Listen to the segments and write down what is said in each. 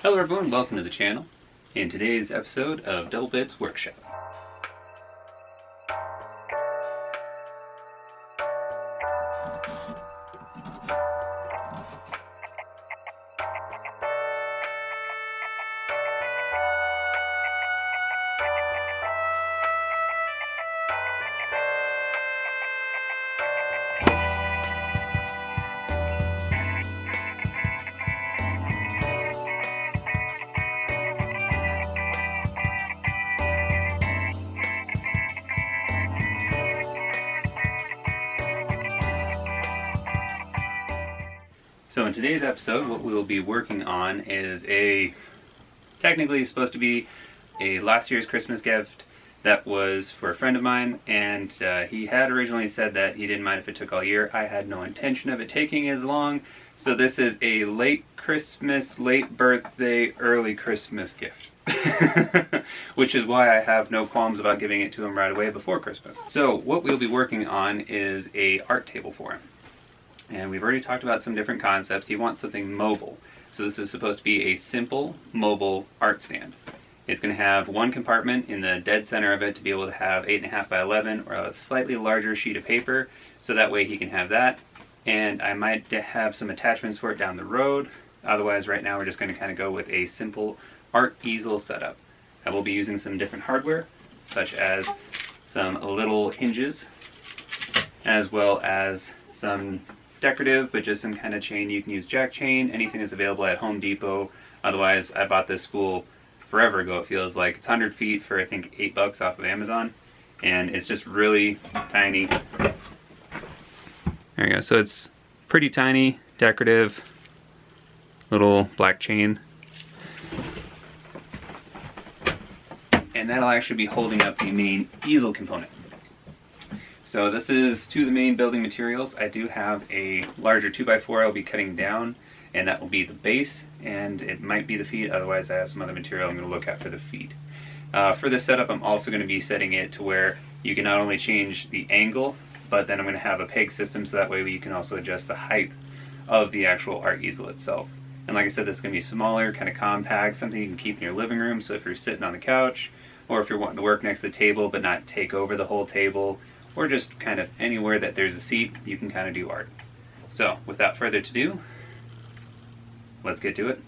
Hello everyone, welcome to the channel. In today's episode of Double Bits Workshop. So in today's episode, what we will be working on is technically supposed to be a last year's Christmas gift that was for a friend of mine, and he had originally said that he didn't mind if it took all year. I had no intention of it taking as long, so this is a late Christmas, late birthday, early Christmas gift. Which is why I have no qualms about giving it to him right away before Christmas. So what we'll be working on is a art table for him. And we've already talked about some different concepts. He wants something mobile. So this is supposed to be a simple, mobile art stand. It's going to have one compartment in the dead center of it to be able to have 8.5 by 11 or a slightly larger sheet of paper. So that way he can have that. And I might have some attachments for it down the road. Otherwise, right now we're just going to kind of go with a simple art easel setup. I will be using some different hardware, such as some little hinges, as well as some decorative, but just some kind of chain. You can use jack chain, anything that's available at Home Depot. Otherwise, I bought this spool forever ago, it feels like. It's 100 feet for I think $8 off of Amazon, and it's just really tiny. There you go. So it's pretty tiny, decorative, little black chain. And that'll actually be holding up the main easel component. So this is to the main building materials. I do have a larger 2x4 I'll be cutting down, and that will be the base, and it might be the feet. Otherwise I have some other material I'm going to look at for the feet. For this setup, I'm also going to be setting it to where you can not only change the angle, but then I'm going to have a peg system so that way you can also adjust the height of the actual art easel itself. And like I said, this is going to be smaller, kind of compact, something you can keep in your living room. So if you're sitting on the couch, or if you're wanting to work next to the table but not take over the whole table, or just kind of anywhere that there's a seat, you can kind of do art. So without further ado, let's get to it.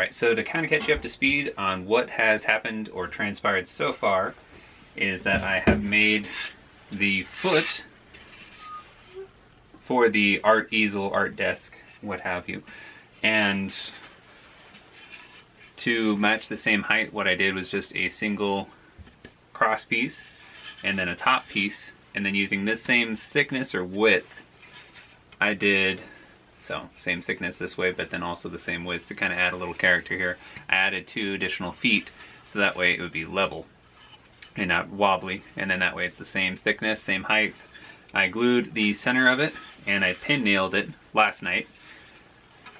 Alright, so to kind of catch you up to speed on what has happened or transpired so far is that I have made the foot for the art easel, art desk, what have you. And to match the same height, what I did was just a single cross piece and then a top piece, and then using this same thickness or width, I did, so same thickness this way, but then also the same width to kind of add a little character here. I added 2 additional feet, so that way it would be level and not wobbly, and then that way it's the same thickness, same height. I glued the center of it and I pin nailed it last night,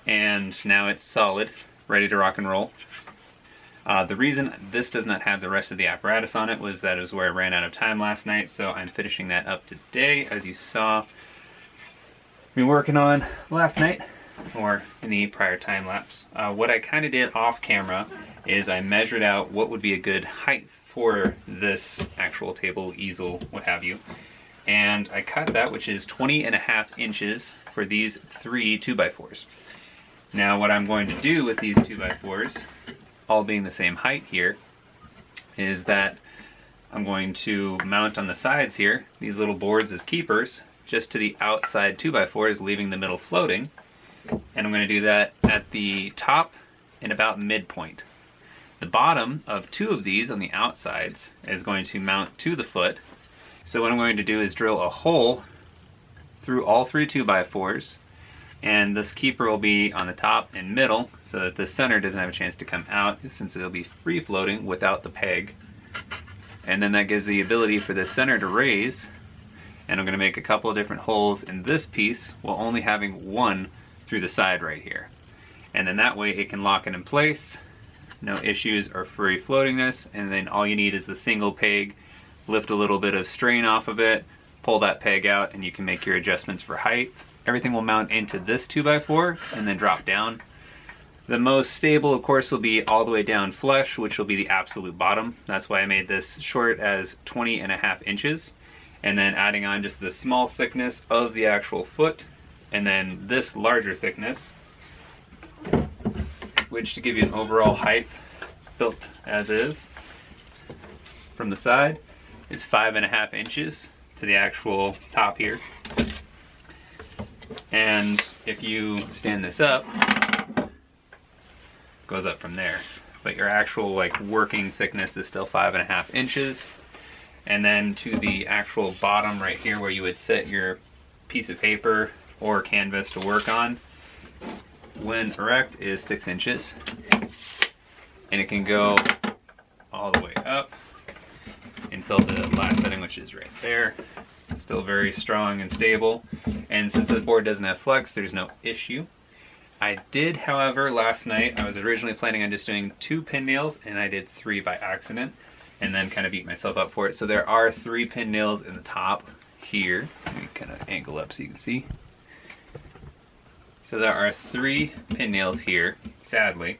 and now it's solid, ready to rock and roll. The reason this does not have the rest of the apparatus on it was that it was where I ran out of time last night, so I'm finishing that up today, as you saw me working on last night, or in the prior time lapse. What I kind of did off camera is I measured out what would be a good height for this actual table, easel, what have you, and I cut that, which is 20.5 inches for these 3 2x4s. Now what I'm going to do with these 2x4s, all being the same height here, is that I'm going to mount on the sides here these little boards as keepers just to the outside 2x4s, leaving the middle floating, and I'm going to do that at the top and about midpoint. The bottom of 2 of these on the outsides is going to mount to the foot, so what I'm going to do is drill a hole through all 3 2x4s, and this keeper will be on the top and middle so that the center doesn't have a chance to come out, since it'll be free floating without the peg. And then that gives the ability for the center to raise, and I'm going to make a couple of different holes in this piece while only having one through the side right here. And then that way it can lock it in place, no issues or free floating this, and then all you need is the single peg, lift a little bit of strain off of it, pull that peg out, and you can make your adjustments for height. Everything will mount into this 2x4 and then drop down. The most stable, of course, will be all the way down flush, which will be the absolute bottom. That's why I made this short as 20.5 inches. And then adding on just the small thickness of the actual foot, and then this larger thickness, which, to give you an overall height built as is from the side, is 5.5 inches to the actual top here. And if you stand this up, it goes up from there. But your actual working thickness is still 5.5 inches. And then to the actual bottom right here where you would set your piece of paper or canvas to work on, when erect, is 6 inches. And it can go all the way up until the last setting, which is right there. Still very strong and stable. And since this board doesn't have flex, there's no issue. I did, however, last night, I was originally planning on just doing 2 pin nails, and I did 3 by accident, and then kind of beat myself up for it. So there are 3 pin nails in the top here. Let me kind of angle up so you can see. So there are 3 pin nails here, sadly.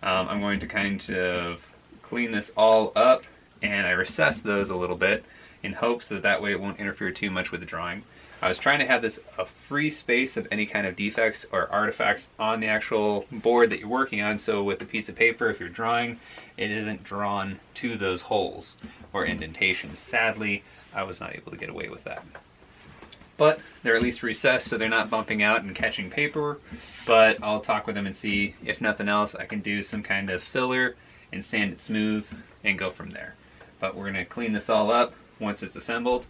I'm going to kind of clean this all up, and I recessed those a little bit in hopes that that way it won't interfere too much with the drawing. I was trying to have this a free space of any kind of defects or artifacts on the actual board that you're working on, so with a piece of paper, if you're drawing, it isn't drawn to those holes or indentations. Sadly, I was not able to get away with that. But they're at least recessed, so they're not bumping out and catching paper, but I'll talk with them and see if nothing else I can do some kind of filler and sand it smooth and go from there. But we're going to clean this all up once it's assembled.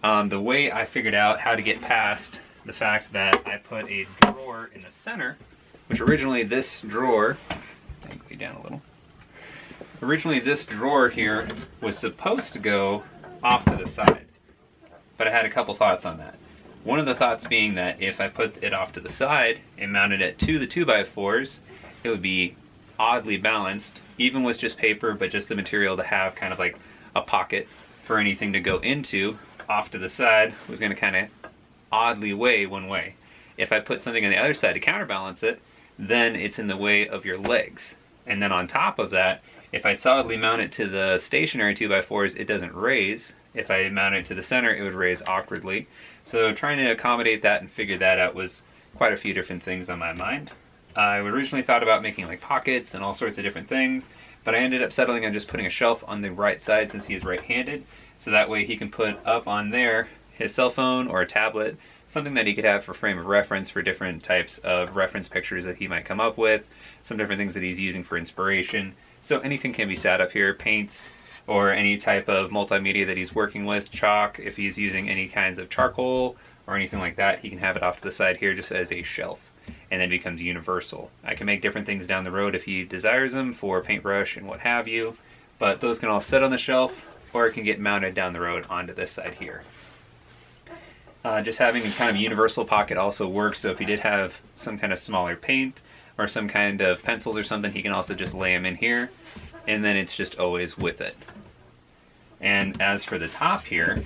The way I figured out how to get past the fact that I put a drawer in the center, which originally this drawer, angle you down a little, originally this drawer here was supposed to go off to the side, but I had a couple thoughts on that. One of the thoughts being that if I put it off to the side and mounted it to the 2x4s, it would be oddly balanced, even with just paper, but just the material to have kind of like a pocket for anything to go into. Off to the side was going to kind of oddly weigh one way. If I put something on the other side to counterbalance it, then it's in the way of your legs. And then on top of that, if I solidly mount it to the stationary 2x4s, it doesn't raise. If I mount it to the center, it would raise awkwardly. So trying to accommodate that and figure that out was quite a few different things on my mind. I originally thought about making like pockets and all sorts of different things, but I ended up settling on just putting a shelf on the right side since he is right-handed, so that way he can put up on there his cell phone or a tablet, something that he could have for frame of reference for different types of reference pictures that he might come up with, some different things that he's using for inspiration. So anything can be sat up here, paints, or any type of multimedia that he's working with, chalk, if he's using any kinds of charcoal or anything like that, he can have it off to the side here just as a shelf, and then becomes universal. I can make different things down the road if he desires them for paintbrush and what have you, but those can all sit on the shelf, or it can get mounted down the road onto this side here. Just having a kind of universal pocket also works, so if he did have some kind of smaller paint or some kind of pencils or something, he can also just lay them in here, and then it's just always with it. And as for the top here,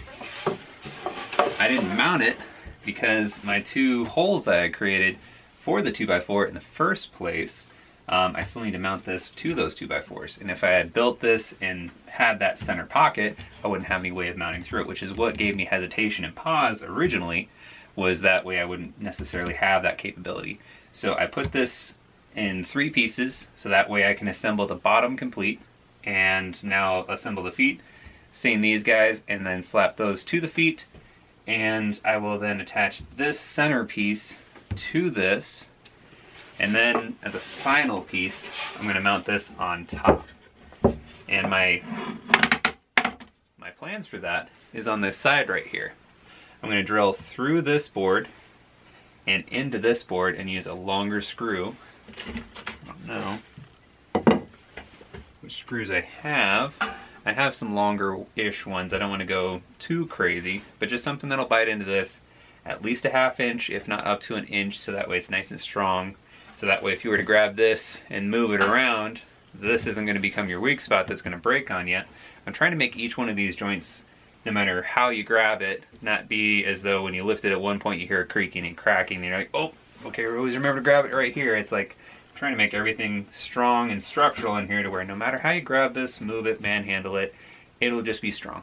I didn't mount it because my two holes I had created for the 2x4 in the first place, I still need to mount this to those 2x4s. And if I had built this and had that center pocket, I wouldn't have any way of mounting through it, which is what gave me hesitation and pause originally, was that way I wouldn't necessarily have that capability. So I put this in 3 pieces, so that way I can assemble the bottom complete, and now assemble the feet, same these guys, and then slap those to the feet, and I will then attach this center piece to this, and then as a final piece I'm going to mount this on top. And my plans for that is on this side right here. I'm going to drill through this board and into this board and use a longer screw. I don't know which screws I have. I have some longer-ish ones. I don't want to go too crazy, but just something that'll bite into this at least a ½ inch, if not up to an inch, so that way it's nice and strong. So that way if you were to grab this and move it around, this isn't going to become your weak spot that's going to break on you. I'm trying to make each one of these joints, no matter how you grab it, not be as though when you lift it at one point you hear a creaking and cracking and you're like, oh, okay, always remember to grab it right here. It's like trying to make everything strong and structural in here to where no matter how you grab this, move it, manhandle it, it'll just be strong.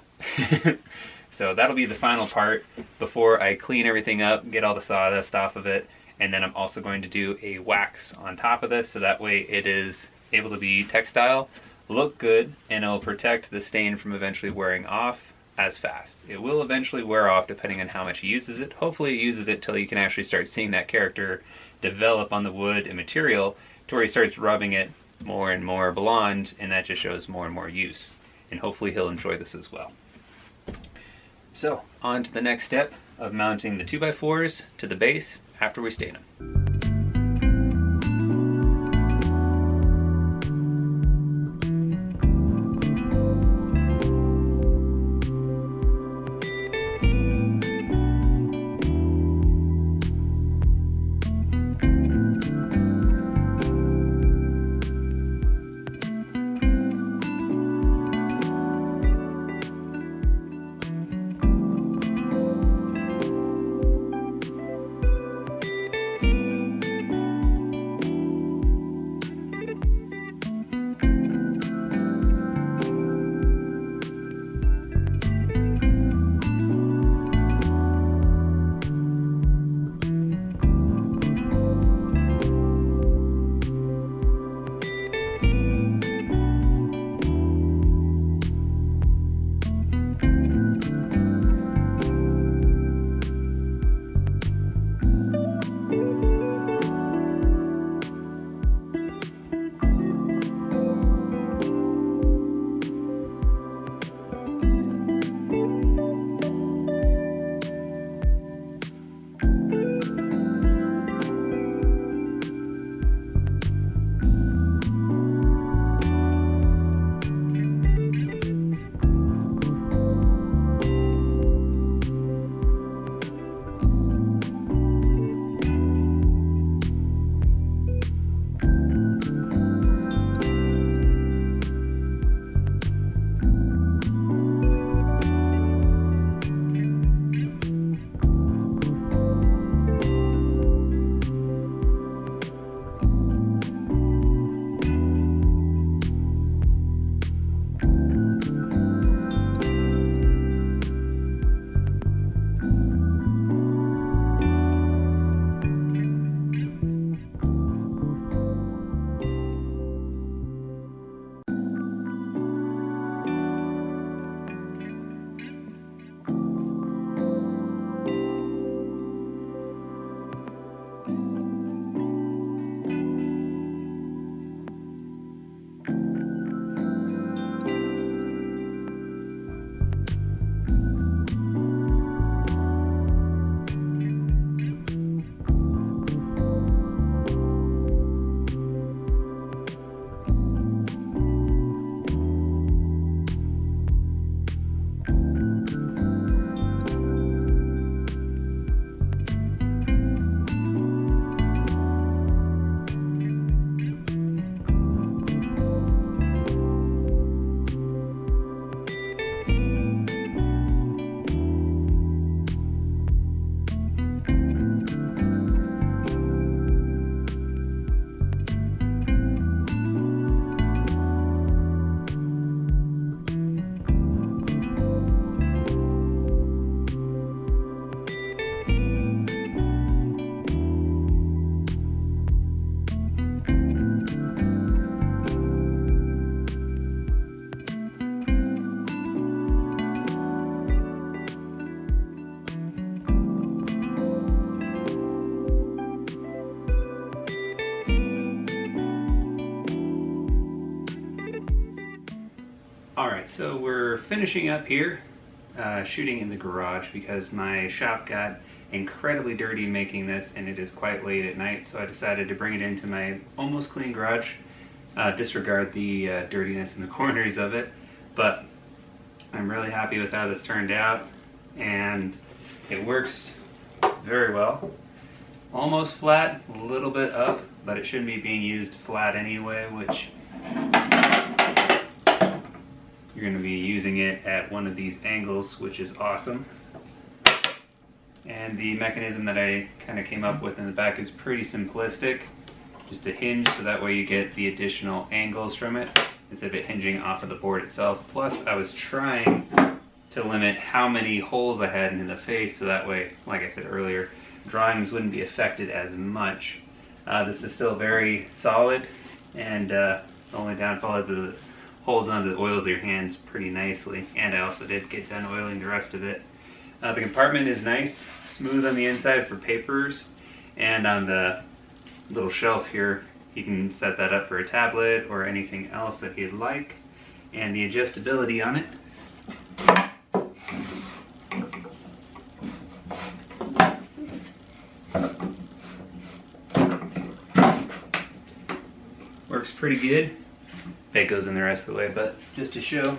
So that'll be the final part before I clean everything up, get all the sawdust off of it, and then I'm also going to do a wax on top of this so that way it is able to be textile, look good, and it'll protect the stain from eventually wearing off as fast. It will eventually wear off depending on how much he uses it. Hopefully it uses it till you can actually start seeing that character develop on the wood and material to where he starts rubbing it more and more blonde, and that just shows more and more use. And hopefully he'll enjoy this as well. So, on to the next step of mounting the 2x4s to the base after we stain them. Alright, so we're finishing up here, shooting in the garage because my shop got incredibly dirty making this and it is quite late at night, so I decided to bring it into my almost clean garage. Disregard the dirtiness in the corners of it, but I'm really happy with how this turned out and it works very well. Almost flat, a little bit up, but it shouldn't be being used flat anyway, which you're going to be using it at one of these angles, which is awesome. And the mechanism that I kind of came up with in the back is pretty simplistic. Just a hinge, so that way you get the additional angles from it instead of it hinging off of the board itself. Plus, I was trying to limit how many holes I had in the face, so that way, like I said earlier, drawings wouldn't be affected as much. This is still very solid, and the only downfall is that it holds onto the oils of your hands pretty nicely, and I also did get done oiling the rest of it. The compartment is nice, smooth on the inside for papers, and on the little shelf here you can set that up for a tablet or anything else that you'd like. And the adjustability on it, works pretty good. It goes in the rest of the way, but just to show.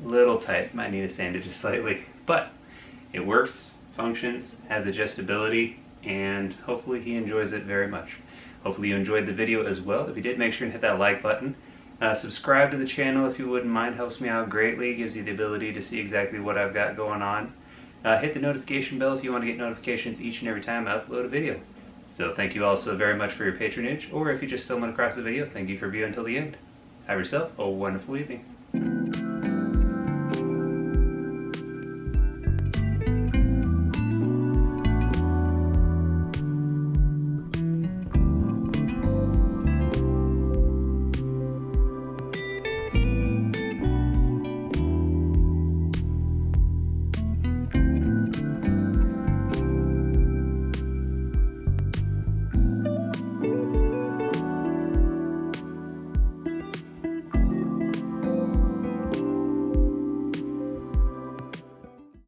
Little tight, might need to sand it just slightly, but it works, functions, has adjustability, and hopefully he enjoys it very much. Hopefully you enjoyed the video as well. If you did, make sure and hit that like button. Subscribe to the channel if you wouldn't mind, helps me out greatly, gives you the ability to see exactly what I've got going on. Hit the notification bell if you want to get notifications each and every time I upload a video. So thank you all so very much for your patronage, or if you just stumbled across the video, thank you for viewing until the end. Have yourself a wonderful evening.